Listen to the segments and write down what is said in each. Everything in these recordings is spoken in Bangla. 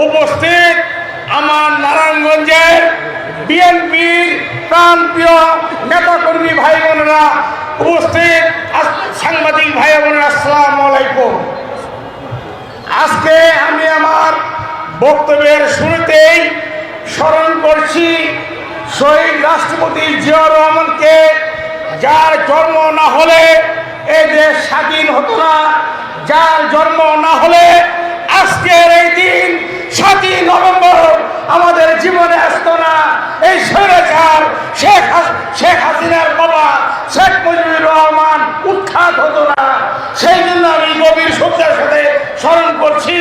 উপস্থিত আমার নারায়ণগঞ্জের বিএনপির প্রাণপ্রিয় নেতাকর্মী ভাই বোনেরা, উপস্থিত সাংবাদিক ভাই বোনেরা, আসসালামু আলাইকুম। আজকে আমি আমার বক্তব্যের শুরুতেই স্মরণ করছি শহীদ রাষ্ট্রপতি জিয়াউর রহমানকে, যার জন্ম না হলে এই দেশ স্বাধীন হতো না, যার জন্ম না হলে আজকের এই দিন 7ই নভেম্বর আমাদের জীবনে আসতো না। এই স্বৈরাচার শেখ হাসিনার বাবা শেখ মুজিবুর রহমান উৎখাত হতো না। সেই জন্য আমি গভীর শ্রদ্ধার সাথে স্মরণ করছি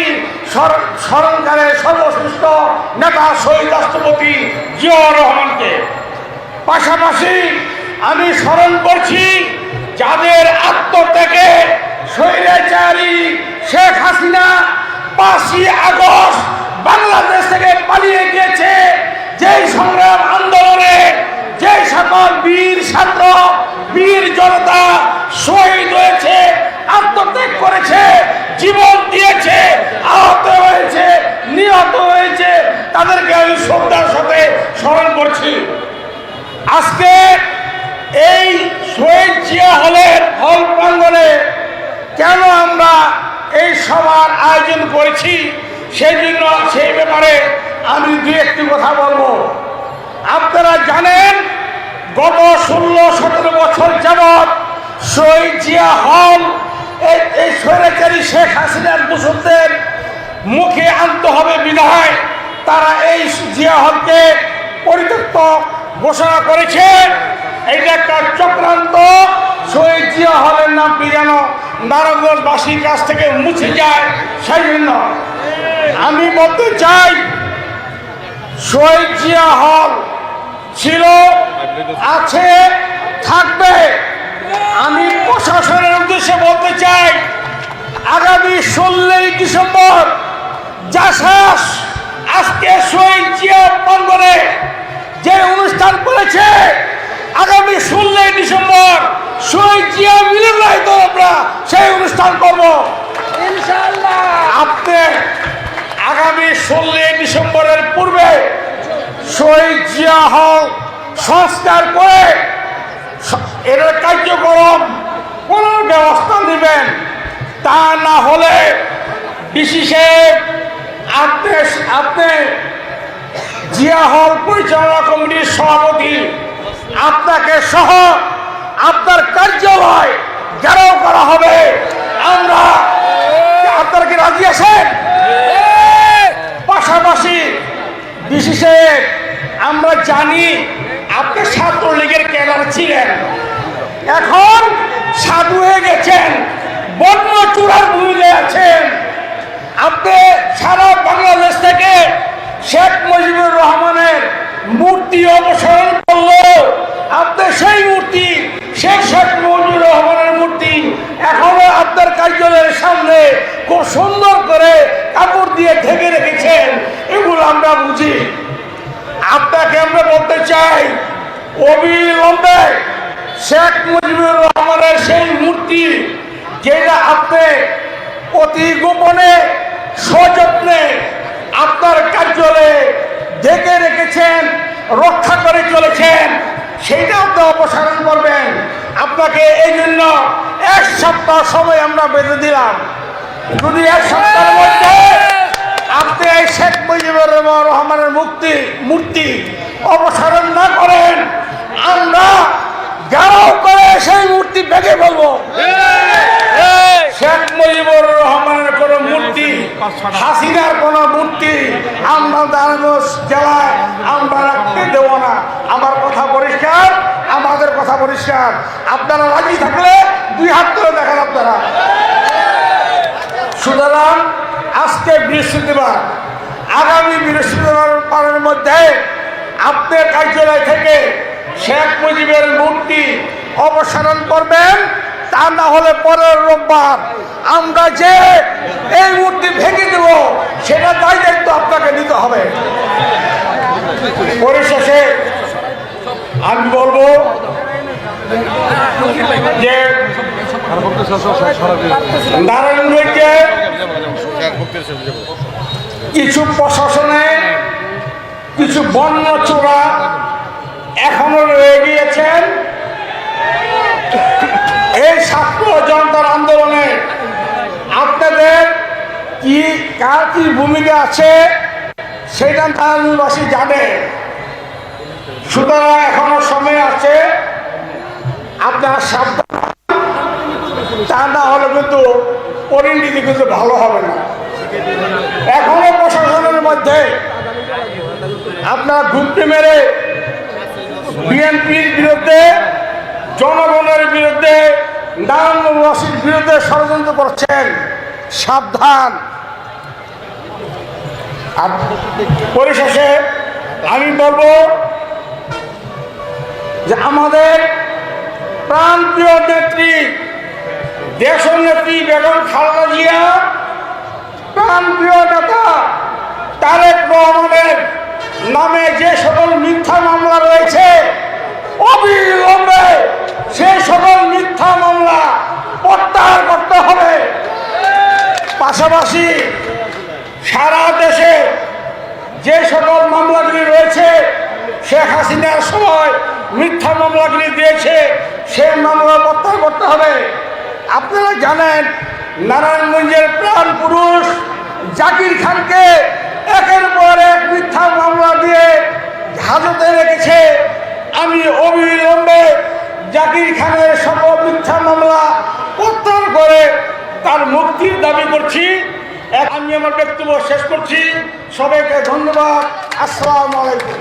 স্মরণকারের সর্বশ্রেষ্ঠ নেতা শহীদ রাষ্ট্রপতি জিয়াউর রহমানকে। পাশাপাশি আমি স্মরণ করছি যাদের আত্মত্যাগে স্বৈরাচারী শেখ হাসিনা 5ই আগস্ট বাংলাদেশ থেকে পালিয়ে গিয়েছে, যেই সংগ্রাম আন্দোলনে যে সকল বীর ছাত্র বীর জনতা শহীদ হয়েছে, আত্মত্যাগ করেছে, জীবন দিয়েছে, আহত হয়েছে, নিহত হয়েছে, তাদেরকে আমি শ্রদ্ধার সাথে স্মরণ করছি। আজকে এই শহীদ জিয়া হল প্রাঙ্গণে কেন আমরা এই সভার আয়োজন করেছি, সেই ব্যাপারে আমি দু একটি কথা বলবো। আপনারা জানেন গত 16-17 বছর যাবৎ শহীদ জিয়া হল এই স্বৈরাচারী শেখ হাসিনার দূষণদের মুখে আনতে হবে বিধায় তারা এই জিয়া হলকে পরিত্যক্ত ঘোষণা করেছে। এইটা একটা চক্রান্ত। শহীদ জিয়া হলের নামটি যেন নারায়ণগঞ্জবাসীর কাছ থেকে মুছে যায়, সেই জন্য আমি বলতে চাই শহীদ জিয়া হল ছিল, আছে, থাকবে। আমি প্রশাসনের উদ্দেশ্যে বলতে চাই আগামী 16ই ডিসেম্বর জাসাস আজকে শহীদ জিয়া প্রাঙ্গণে যে অনুষ্ঠান করেছে, আগামী 16ই ডিসেম্বর শহীদ জিয়া মিলনায়িত আমরা সেই অনুষ্ঠান করব ইনশাআল্লাহ। আপনি আগামী 16ই ডিসেম্বরের পূর্বে শহীদ জিয়া হল সংস্কার করে এর কার্যক্রম কোনো ব্যবস্থা নেবেন। তা না হলে বিশেষে আপনি জিয়া হল পরিচালনা কমিটির সভাপতি, আপনাকে সহ আপনার কার্যালয় ঘেরাও করা হবে। আমরা আপনারা কি রাজি আছেন? পাশাপাশি বিশেষে আমরা জানি আপনি ছাত্রলীগের ক্যাডার ছিলেন, এখন সাধু হয়ে গেছেন, বন্য চূড়ার ভূমিতে আছেন। আপনি সারা বাংলাদেশ থেকে শেখ মুজিবুর রহমানের মূর্তি অপসারণ করলো, আপনি সেই মূর্তি শেখ মুজিবুর রহমানের মূর্তি এখনো আপনার কার্যালয়ের সামনে খুব সুন্দর করে কাপড় দিয়ে ঢেকে রেখেছেন। এগুলো আমরা বুঝি। আপনাকে আমরা বলতে চাই অবিলম্বে শেখ মুজিবুর রহমানের সেই মূর্তি যেটা আপনি অতি গোপনে সযত্নে আপনার কার্যালয়ে ঢেকে রেখেছেন, রক্ষা করে চলেছেন, সেইটা আপনি অপসারণ করবেন। আপনাকে এই জন্য 1 সপ্তাহ সময় আমরা বেঁধে দিলাম। যদি 1 সপ্তাহের মধ্যে আপনি এই শেখ মুজিবুর রহমানের মূর্তি অপসারণ না করেন, আমরা ঘেরাও করে সেই মূর্তি ভেঙে ফেলবো। শেখ মুজিবুর রহমানের কোন মূর্তি, হাসিনার কোন মূর্তি আমরা নারায়ণগঞ্জ জেলায় আমরা রাখতে দেব না। আমার কথা পরিষ্কার, আমাদের কথা পরিষ্কার। আপনারা রাজি থাকলে 2 হাত করে দেখেন আপনারা। সুতরাং আজকে বৃহস্পতিবার, আগামী বৃহস্পতিবারের মধ্যে আপনার কার্যালয় থেকে শেখ মুজিবের মূর্তি অপসারণ করবেন। তা না হলে পরের রোববার আমরা যে এই মূর্তি ভেঙে দেব, সেটা দায়িত্ব আপনাকে নিতে হবে। পরিশেষে আমি বলবো যে নারায়ণগঞ্জে কিছু প্রশাসনে কিছু বন্য চোরা এখনো রয়ে গিয়েছেন। এই ছাত্র জনতার আন্দোলনে আপনাদের কার কি ভূমিকা আছে সেটা নারায়ণগঞ্জবাসী জানে। সুতরাং এখনো সময় আছে, আপনারা সাবধান, তা না হলে কিন্তু পরিণতি কিন্তু ভালো হবে না। এখনো প্রশাসনের মধ্যে আপনারা ঘুরতে মেরে বিএনপির বিরুদ্ধে, জনগণের বিরুদ্ধে, নারায়ণগঞ্জবাসীর বিরুদ্ধে ষড়যন্ত্র করছেন, সাবধান। আর পরিশেষে আমি বলবো যে আমাদের প্রাণপ্রিয় নেত্রী, দেশনেত্রী বেগম খালেদা জিয়া, প্রাণপ্রিয় নেতা তারেক রহমানের নামে যে সকল মিথ্যা মামলা রয়েছে, অবিলম্বে সেই সকল মিথ্যা মামলা প্রত্যাহার করতে হবে। পাশাপাশি সারা দেশে যে সকল মামলাগুলি রয়েছে, শেখ হাসিনার সময় মিথ্যা মামলাগুলি দিয়েছে, সেই মামলা প্রত্যাহার করতে হবে। আপনারা জানেন নারায়ণগঞ্জের প্রাণ পুরুষ জাকির খানকে একের পর এক মিথ্যা মামলা দিয়ে হাজতে রেখেছে। আমি অবিলম্বে জাকির খানের সকল মিথ্যা মামলা প্রত্যাহার করে তার মুক্তির দাবি করছি। আমি আমার বক্তব্য শেষ করছি। সবাইকে ধন্যবাদ। আসসালামু আলাইকুম।